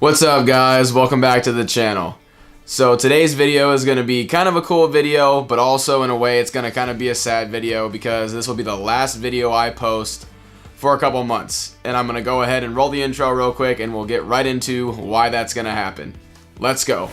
What's up, guys? Welcome back to the channel. So today's video is going to be kind of a cool video, but also in a way it's going to kind of be a sad video because this will be the last video I post for a couple months. And I'm going to go ahead and roll the intro real quick and we'll get right into why that's going to happen. Let's go.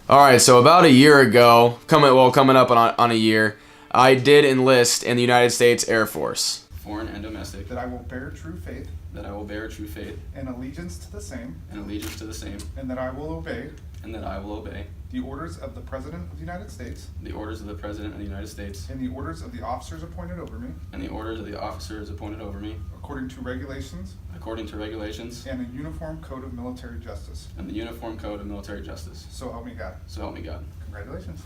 Alright, so about a year ago, coming up on a year, I did enlist in the United States Air Force. Foreign and domestic. That I will bear true faith. That I will bear true faith. And allegiance to the same. And allegiance to the same. And that I will obey. And that I will obey. The orders of the President of the United States. The orders of the President of the United States. And the orders of the officers appointed over me. And the orders of the officers appointed over me. According to regulations. According to regulations. And a uniform code of military justice. And the uniform code of military justice. So help me God. So help me God. Congratulations.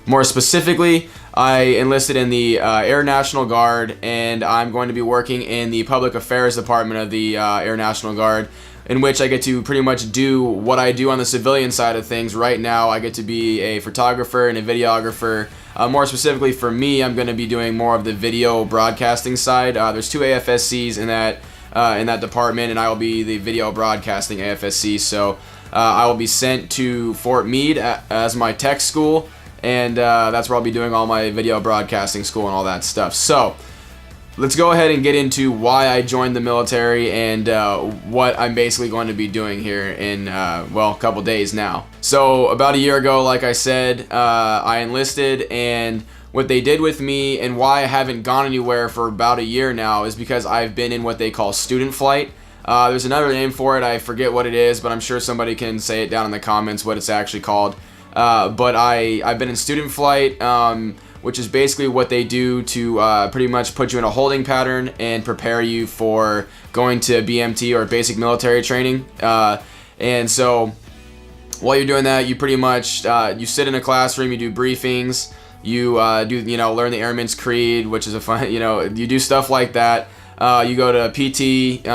More specifically, I enlisted in the Air National Guard, and I'm going to be working in the Public Affairs Department of the Air National Guard, in which I get to pretty much do what I do on the civilian side of things. Right now, I get to be a photographer and a videographer. More specifically for me, I'm going to be doing more of the video broadcasting side. There's two AFSCs in that department, and I will be the video broadcasting AFSC. So I will be sent to Fort Meade as my tech school, and that's where I'll be doing all my video broadcasting school and all that stuff. So let's go ahead and get into why I joined the military and what I'm basically going to be doing here in, a couple days now. So about a year ago, like I said, I enlisted, and what they did with me and why I haven't gone anywhere for about a year now is because I've been in what they call student flight. There's another name for it. I forget what it is, but I'm sure somebody can say it down in the comments what it's actually called. But I've been in student flight, which is basically what they do to pretty much put you in a holding pattern and prepare you for going to BMT or basic military training. And so while you're doing that, you pretty much you sit in a classroom, you do briefings, you learn the Airman's Creed, which is a fun, you do stuff like that. You go to PT.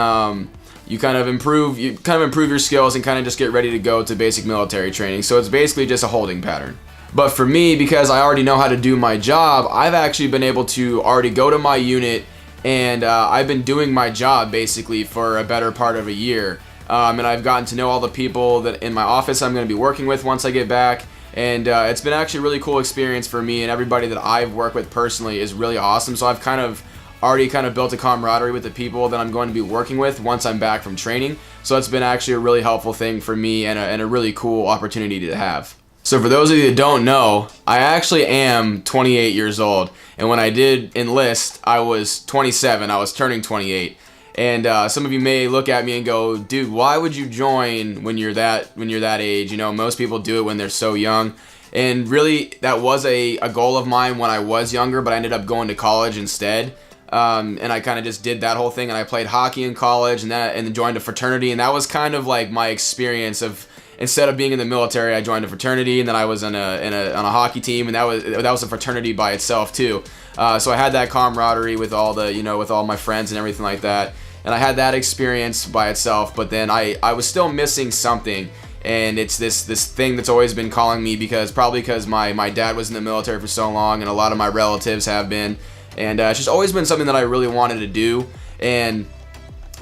You kind of improve your skills and kind of just get ready to go to basic military training. So it's basically just a holding pattern. But for me, because I already know how to do my job, I've actually been able to already go to my unit, and I've been doing my job basically for a better part of a year. And I've gotten to know all the people that in my office I'm going to be working with once I get back. And it's been actually a really cool experience for me, and everybody that I've worked with personally is really awesome. So I've already built a camaraderie with the people that I'm going to be working with once I'm back from training. So it's been actually a really helpful thing for me and a really cool opportunity to have. So for those of you that don't know, I actually am 28 years old. And when I did enlist, I was 27. I was turning 28. And some of you may look at me and go, dude, why would you join when you're that age? Most people do it when they're so young. And really, that was a goal of mine when I was younger, but I ended up going to college instead. And I kind of just did that whole thing, and I played hockey in college and then joined a fraternity, and that was kind of like my experience of, instead of being in the military, I joined a fraternity, and then I was on a hockey team, and that was a fraternity by itself too. So I had that camaraderie with all with all my friends and everything like that, and I had that experience by itself. But then I was still missing something, and it's this thing that's always been calling me, because my dad was in the military for so long, and a lot of my relatives have been. And it's just always been something that I really wanted to do. And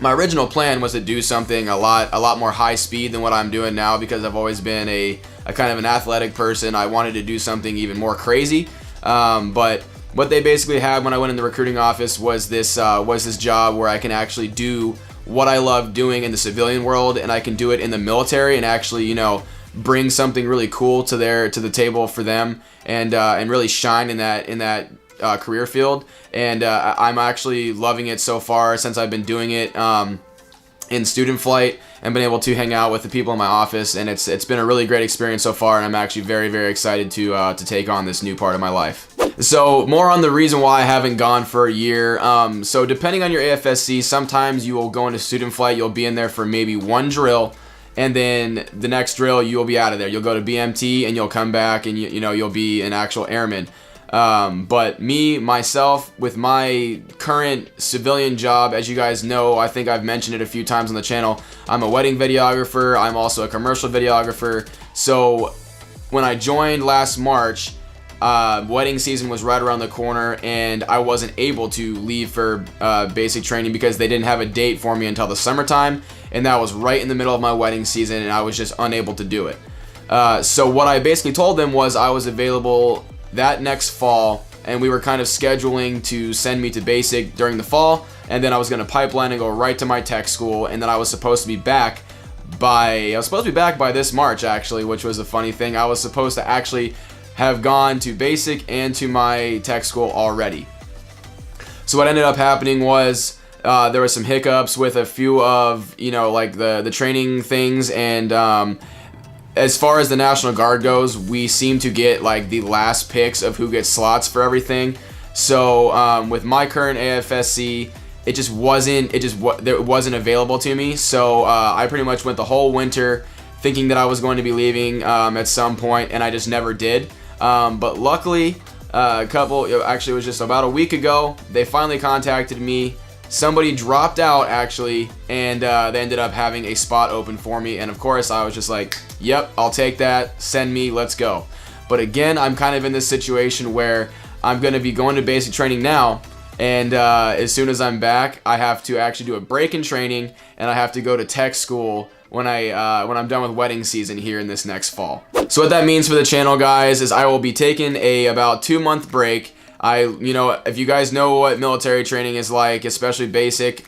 my original plan was to do something a lot more high speed than what I'm doing now, because I've always been a kind of an athletic person. I wanted to do something even more crazy. But what they basically had when I went in the recruiting office was this job where I can actually do what I love doing in the civilian world, and I can do it in the military and actually, bring something really cool to the table for them, and really shine in that career field. And I'm actually loving it so far since I've been doing it in student flight and been able to hang out with the people in my office, and it's been a really great experience so far, and I'm actually very, very excited to take on this new part of my life. So more on the reason why I haven't gone for a year. So depending on your AFSC, sometimes you will go into student flight, you'll be in there for maybe one drill, and then the next drill you'll be out of there. You'll go to BMT and you'll come back, and you'll be an actual airman. But myself, with my current civilian job, as you guys know, I think I've mentioned it a few times on the channel, I'm a wedding videographer, I'm also a commercial videographer. So when I joined last March, wedding season was right around the corner, and I wasn't able to leave for basic training because they didn't have a date for me until the summertime, and that was right in the middle of my wedding season, and I was just unable to do it. So what I basically told them was I was available that next fall, and we were kind of scheduling to send me to basic during the fall, and then I was going to pipeline and go right to my tech school, and then I was supposed to be back by this March, actually, which was a funny thing. I was supposed to actually have gone to basic and to my tech school already. So what ended up happening was there were some hiccups with a few of, like the training things, and as far as the National Guard goes, we seem to get like the last picks of who gets slots for everything. So with my current AFSC, it wasn't available to me. So I pretty much went the whole winter thinking that I was going to be leaving at some point, and I just never did. But luckily, it was just about a week ago, they finally contacted me. Somebody dropped out, actually, and they ended up having a spot open for me, and of course I was just like, yep, I'll take that, send me, let's go. But again, I'm kind of in this situation where I'm going to be going to basic training now, and as soon as I'm back, I have to actually do a break in training, and I have to go to tech school when I'm done with wedding season here in this next fall. So what that means for the channel, guys, is I will be taking about 2-month break. If you guys know what military training is like, especially basic,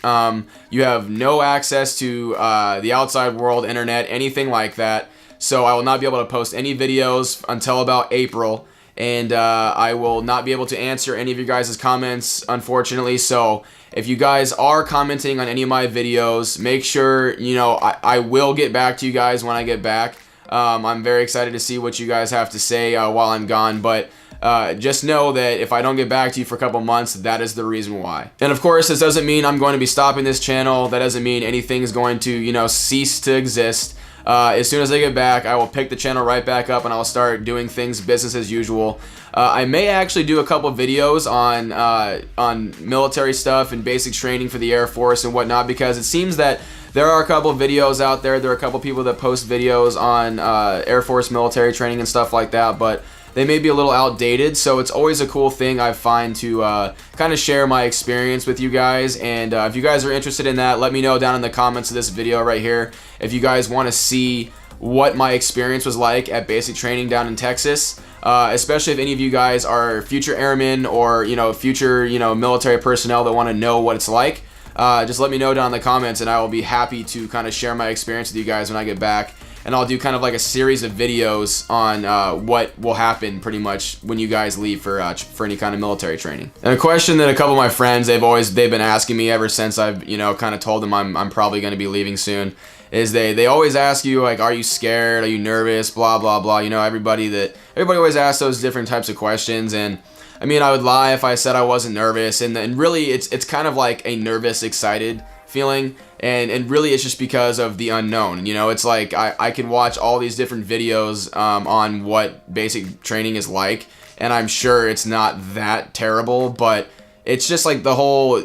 you have no access to the outside world, internet, anything like that. So I will not be able to post any videos until about April, and I will not be able to answer any of you guys' comments, unfortunately. So if you guys are commenting on any of my videos, make sure, I will get back to you guys when I get back. I'm very excited to see what you guys have to say while I'm gone, but just know that if I don't get back to you for a couple months, that is the reason why. And of course, this doesn't mean I'm going to be stopping this channel. That doesn't mean anything is going to, cease to exist. As soon as I get back, I will pick the channel right back up, and I'll start doing things business as usual. I may actually do a couple videos on military stuff and basic training for the Air Force and whatnot, because it seems that there are a couple videos out there. There are a couple people that post videos on Air Force military training and stuff like that, but they may be a little outdated, so it's always a cool thing I find to kind of share my experience with you guys. And if you guys are interested in that, let me know down in the comments of this video right here if you guys want to see what my experience was like at basic training down in Texas, especially if any of you guys are future airmen or future military personnel that want to know what it's like. Just let me know down in the comments, and I will be happy to kind of share my experience with you guys when I get back. And I'll do kind of like a series of videos on what will happen pretty much when you guys leave for any kind of military training. And a question that a couple of my friends, they've been asking me ever since I've kind of told them I'm probably going to be leaving soon, is they always ask you, like, are you scared, are you nervous, blah blah blah. Everybody always asks those different types of questions, and I mean, I would lie if I said I wasn't nervous, and really it's kind of like a nervous, excited feeling, and really it's just because of the unknown. It's like I can watch all these different videos on what basic training is like, and I'm sure it's not that terrible, but it's just like the whole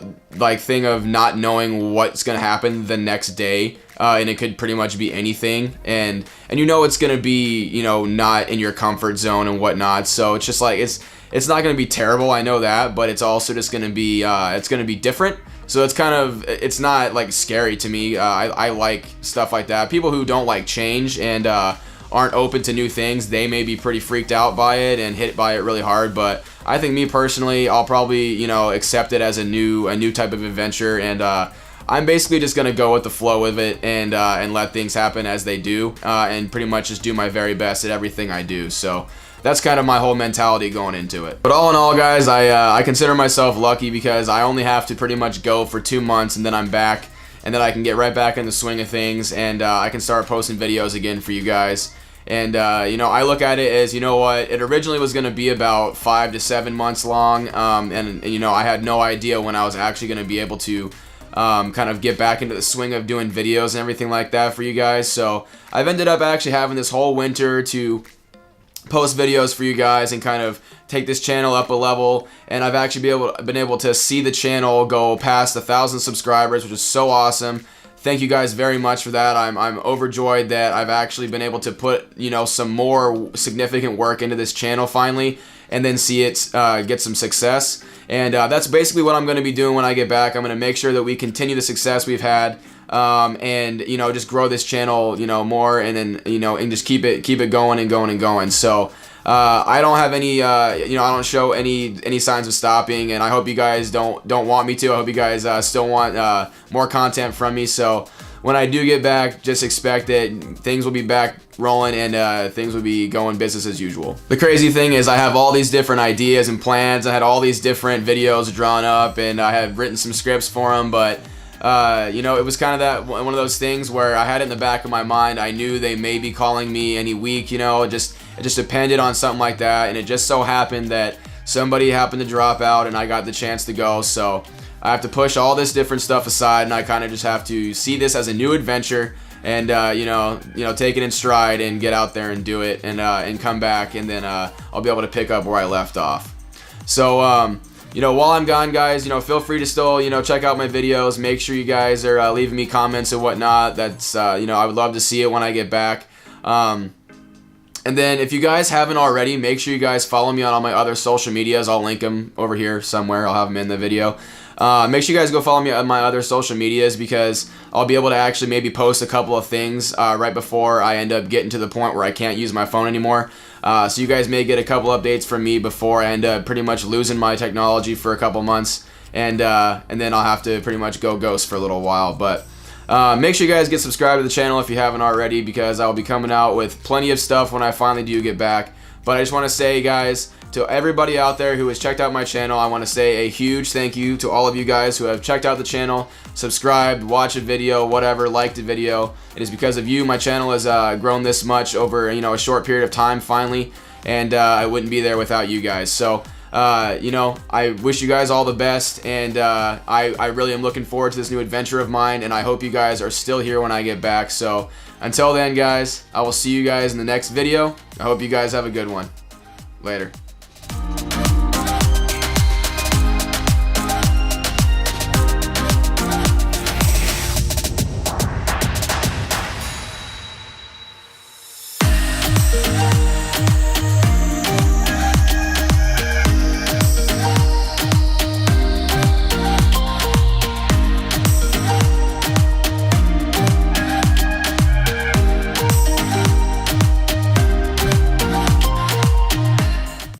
thing of not knowing what's gonna happen the next day, and it could pretty much be anything, and it's gonna be not in your comfort zone and whatnot. So it's just like it's not gonna be terrible, I know that, but it's also just gonna be different. So it's not like scary to me. I like stuff like that. People who don't like change and aren't open to new things, they may be pretty freaked out by it and hit by it really hard. But I think me personally, I'll probably accept it as a new type of adventure, and I'm basically just gonna go with the flow with it and let things happen as they do, and pretty much just do my very best at everything I do. So that's kind of my whole mentality going into it. But all in all, guys, I consider myself lucky because I only have to pretty much go for 2 months, and then I'm back, and then I can get right back in the swing of things, and I can start posting videos again for you guys. And I look at it as, it originally was going to be about 5 to 7 months long, and I had no idea when I was actually going to be able to kind of get back into the swing of doing videos and everything like that for you guys. So I've ended up actually having this whole winter to post videos for you guys and kind of take this channel up a level. And I've actually been able to see the channel go past 1,000 subscribers, which is so awesome. Thank you guys very much for that. I'm overjoyed that I've actually been able to put, you know, some more significant work into this channel finally, and then see it get some success. And that's basically what I'm going to be doing when I get back. I'm going to make sure that we continue the success we've had, and you know, just grow this channel, you know, more, and then, you know, and just keep it going and going and going. So I don't have any, you know, I don't show any signs of stopping, and I hope you guys don't want me to. I hope you guys still want more content from me. So when I do get back, just expect that things will be back rolling, and things will be going business as usual. The crazy thing is I have all these different ideas and plans. I had all these different videos drawn up, and I had written some scripts for them, but you know, it was kind of that one of those things where I had it in the back of my mind. I knew they may be calling me any week, you know, it just depended on something like that, and it just so happened that somebody happened to drop out and I got the chance to go. So I have to push all this different stuff aside, and I kind of just have to see this as a new adventure, and you know, take it in stride and get out there and do it, and come back, and then I'll be able to pick up where I left off. So you know, while I'm gone, guys, you know, feel free to still, you know, check out my videos. Make sure you guys are leaving me comments and whatnot. That's you know, I would love to see it when I get back. And then if you guys haven't already, make sure you guys follow me on all my other social medias. I'll link them over here somewhere. I'll have them in the video. Make sure you guys go follow me on my other social medias, because I'll be able to actually maybe post a couple of things right before I end up getting to the point where I can't use my phone anymore. So you guys may get a couple updates from me before I end up pretty much losing my technology for a couple months, and then I'll have to pretty much go ghost for a little while. But make sure you guys get subscribed to the channel if you haven't already, because I'll be coming out with plenty of stuff when I finally do get back. But I just want to say, guys, to everybody out there who has checked out my channel, I want to say a huge thank you to all of you guys who have checked out the channel, subscribed, watched a video, whatever, liked a video. It is because of you my channel has grown this much over, you know, a short period of time finally, and I wouldn't be there without you guys. So you know, I wish you guys all the best, and I really am looking forward to this new adventure of mine, and I hope you guys are still here when I get back. So until then, guys, I will see you guys in the next video. I hope you guys have a good one. Later.